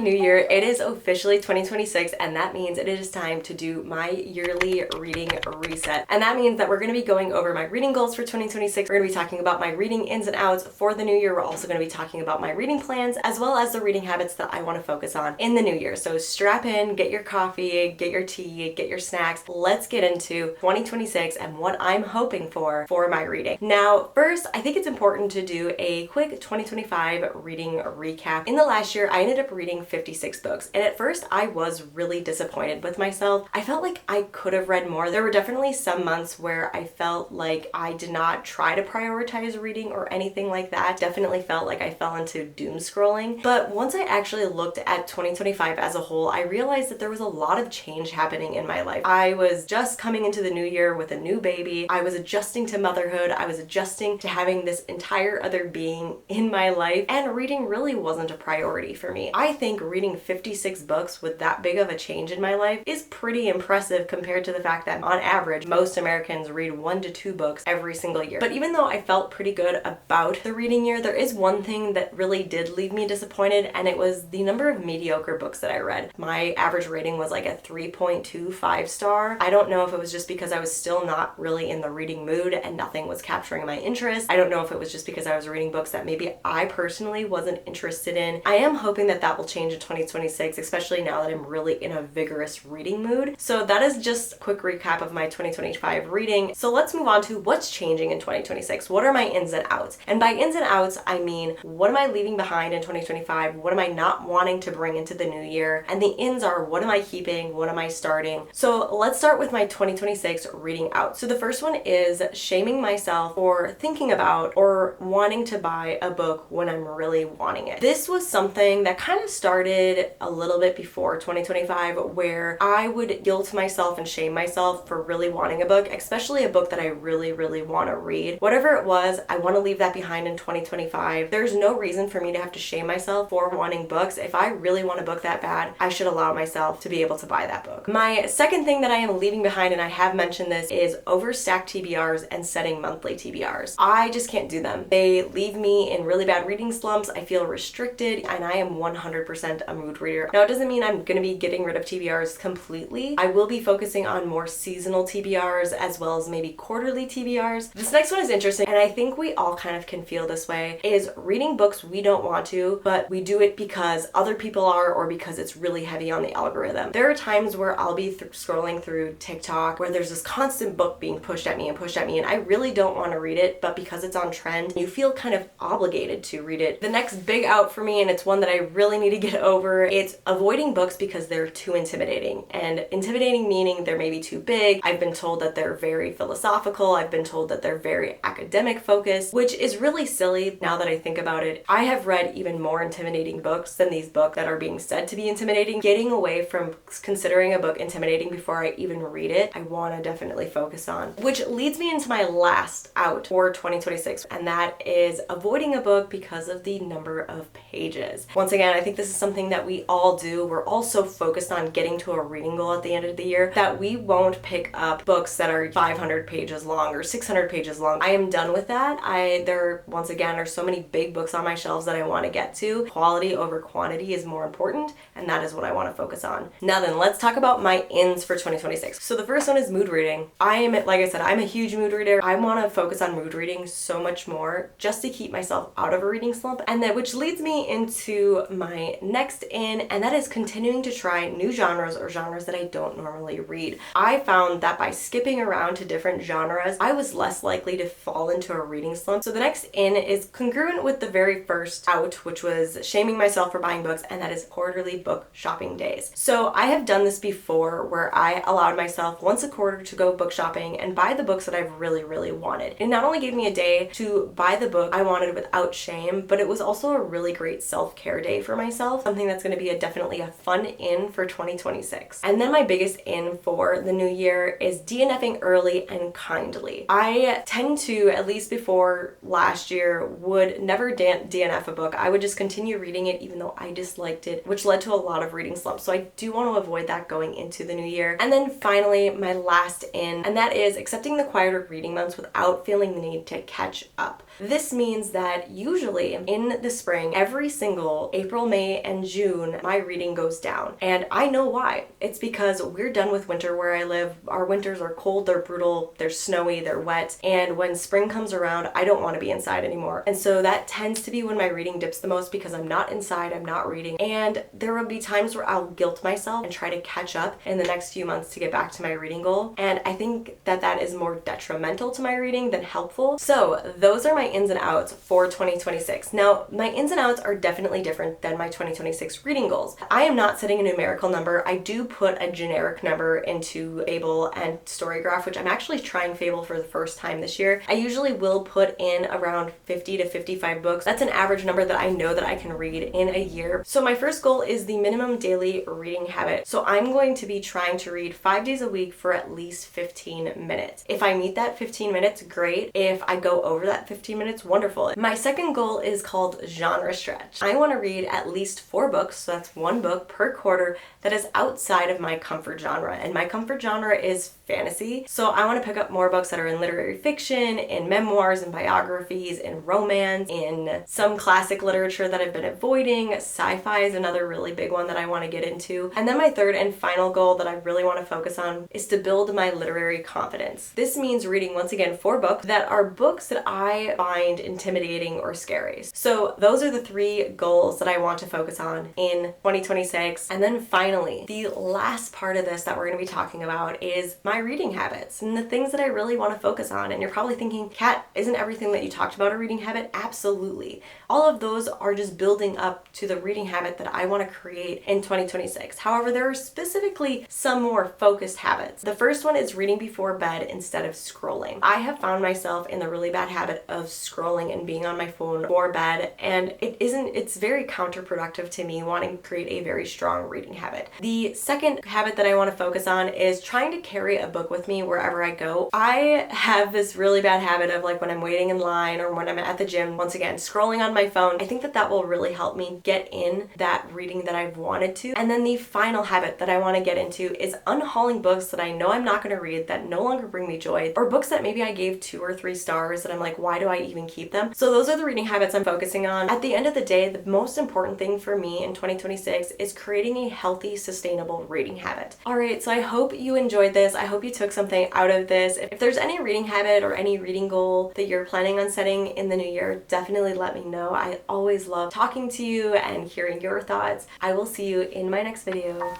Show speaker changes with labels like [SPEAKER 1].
[SPEAKER 1] new year. It is officially 2026, and that means it is time to do my yearly reading reset. And that means that we're going to be going over my reading goals for 2026. We're going to be talking about my reading ins and outs for the new year. We're also going to be talking about my reading plans, as well as the reading habits that I want to focus on in the new year. So strap in, get your coffee, get your tea, get your snacks. Let's get into 2026 and what I'm hoping for my reading. Now, first, I think it's important to do a quick 2025 reading recap. In the last year, I ended up reading 56 books, and at first I was really disappointed with myself. I felt like I could have read more. There were definitely some months where I felt like I did not try to prioritize reading or anything like that. Definitely felt like I fell into doom scrolling. But once I actually looked at 2025 as a whole, I realized that there was a lot of change happening in my life. I was just coming into the new year with a new baby. I was adjusting to motherhood. I was adjusting to having this entire other being in my life, and reading really wasn't a priority for me. I think reading 56 books with that big of a change in my life is pretty impressive compared to the fact that on average, most Americans read 1 to 2 books every single year. But even though I felt pretty good about the reading year, there is one thing that really did leave me disappointed, and it was the number of mediocre books that I read. My average rating was like a 3.25 star. I don't know if it was just because I was still not really in the reading mood and nothing was capturing my interest. I don't know if it was just because I was reading books that maybe I personally wasn't interested in. I am hoping that that will change in 2026, especially now that I'm really in a vigorous reading mood. So that is just a quick recap of my 2025 reading. So let's move on to what's changing in 2026. What are my ins and outs? And by ins and outs, I mean, what am I leaving behind in 2025? What am I not wanting to bring into the new year? And the ins are, what am I keeping? What am I starting? So let's start with my 2026 reading out. So the first one is shaming myself for thinking about or wanting to buy a book when I'm really wanting it. This was something that kind of started a little bit before 2025, where I would guilt myself and shame myself for really wanting a book, especially a book that I really, really want to read. Whatever it was, I want to leave that behind in 2025. There's no reason for me to have to shame myself for wanting books. If I really want a book that bad, I should allow myself to be able to buy that book. My second thing that I am leaving behind, and I have mentioned this, is overstacked TBRs and setting monthly TBRs. I just can't do them. They leave me in really bad reading slumps. I feel restricted, and I am 100% a mood reader. Now, it doesn't mean I'm going to be getting rid of TBRs completely. I will be focusing on more seasonal TBRs as well as maybe quarterly TBRs. This next one is interesting, and I think we all kind of can feel this way, is reading books we don't want to, but we do it because other people are, or because it's really heavy on the algorithm. There are times where I'll be scrolling through TikTok where there's this constant book being pushed at me, and I really don't want to read it, but because it's on trend, you feel kind of obligated to read it. The next big out for me, and it's one that I really need to get over, it's avoiding books because they're too intimidating. And intimidating meaning they're maybe too big. I've been told that they're very philosophical. I've been told that they're very academic focused, which is really silly now that I think about it. I have read even more intimidating books than these books that are being said to be intimidating. Getting away from considering a book intimidating before I even read it, I want to definitely focus on. Which leads me into my last out for 2026, and that is avoiding a book because of the number of pages. Once again, I think this is something that we all do. We're all so focused on getting to a reading goal at the end of the year that we won't pick up books that are 500 pages long or 600 pages long. I am done with that. There once again are so many big books on my shelves that I want to get to. Quality over quantity is more important, and that is what I want to focus on. Now then, let's talk about my ins for 2026. So the first one is mood reading. Like I said, I'm a huge mood reader. I want to focus on mood reading so much more just to keep myself out of a reading slump, and that which leads me into my next in, and that is continuing to try new genres or genres that I don't normally read. I found that by skipping around to different genres, I was less likely to fall into a reading slump. So the next in is congruent with the very first out, which was shaming myself for buying books, and that is quarterly book shopping days. So I have done this before where I allowed myself once a quarter to go book shopping and buy the books that I've really, really wanted. It not only gave me a day to buy the book I wanted without shame, but it was also a really great self-care day for myself, something that's going to be definitely a fun in for 2026. And then my biggest in for the new year is DNFing early and kindly. I tend to, at least before last year, would never DNF a book. I would just continue reading it even though I disliked it, which led to a lot of reading slumps. So I do want to avoid that going into the new year. And then finally, my last in, and that is accepting the quieter reading months without feeling the need to catch up. This means that usually in the spring, every single April, May, and June, June, my reading goes down. And I know why. It's because we're done with winter where I live. Our winters are cold, they're brutal, they're snowy, they're wet. And when spring comes around, I don't want to be inside anymore. And so that tends to be when my reading dips the most because I'm not inside, I'm not reading. And there will be times where I'll guilt myself and try to catch up in the next few months to get back to my reading goal. And I think that that is more detrimental to my reading than helpful. So those are my ins and outs for 2026. Now, my ins and outs are definitely different than my 2026 reading goals. I am not setting a numerical number. I do put a generic number into Fable and Storygraph, which I'm actually trying Fable for the first time this year. I usually will put in around 50 to 55 books. That's an average number that I know that I can read in a year. So my first goal is the minimum daily reading habit. So I'm going to be trying to read 5 days a week for at least 15 minutes. If I meet that 15 minutes, great. If I go over that 15 minutes, wonderful. My second goal is called genre stretch. I want to read at least 4 books, so that's 1 book per quarter, that is outside of my comfort genre. And my comfort genre is fantasy. So I want to pick up more books that are in literary fiction, in memoirs and biographies, in romance, in some classic literature that I've been avoiding. Sci-fi is another really big one that I want to get into. And then my third and final goal that I really want to focus on is to build my literary confidence. This means reading, once again, 4 books that are books that I find intimidating or scary. So those are the 3 goals that I want to focus on in 2026. And then finally, the last part of this that we're going to be talking about is my reading habits and the things that I really want to focus on. And you're probably thinking, Kat, isn't everything that you talked about a reading habit? Absolutely. All of those are just building up to the reading habit that I want to create in 2026. However, there are specifically some more focused habits. The first one is reading before bed instead of scrolling. I have found myself in the really bad habit of scrolling and being on my phone before bed, and it's very counterproductive to me wanting to create a very strong reading habit. The second habit that I want to focus on is trying to carry a book with me wherever I go. I have this really bad habit of, like, when I'm waiting in line or when I'm at the gym, once again, scrolling on my phone. I think that that will really help me get in that reading that I've wanted to. And then the final habit that I want to get into is unhauling books that I know I'm not going to read, that no longer bring me joy, or books that maybe I gave 2 or 3 stars that I'm like, why do I even keep them? So those are the reading habits I'm focusing on. At the end of the day, the most important thing for me in 2026 is creating a healthy, sustainable reading habit. All right, so I hope you enjoyed this. I hope you took something out of this. If there's any reading habit or any reading goal that you're planning on setting in the new year, definitely let me know. I always love talking to you and hearing your thoughts. I will see you in my next video.